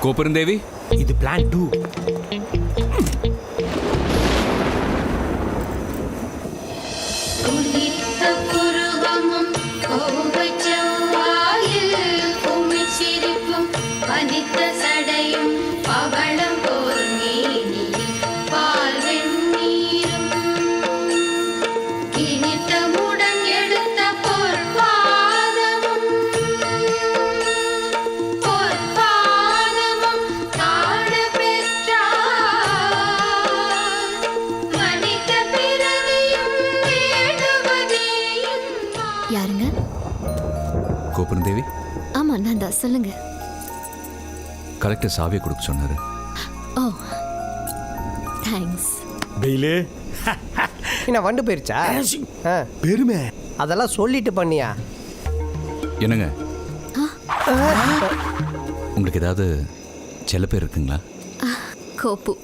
கோபெருந்தேவி, இது பிளான் 2. யாருங்க? கோபெருந்தேவி, ஆமா நான் தான். சொல்லுங்க. கலெக்டர் சாவியை கொடுக்க சொன்னாரு. ஓ தேங்க்ஸ். பெயிலு என்ன வண்டு போயிருச்சா? பெருமை அதெல்லாம் சொல்லிட்டு பண்ணியா? என்னங்க, உங்களுக்கு ஏதாவது செல்ல பேர் இருக்குங்களா? கோப்பு.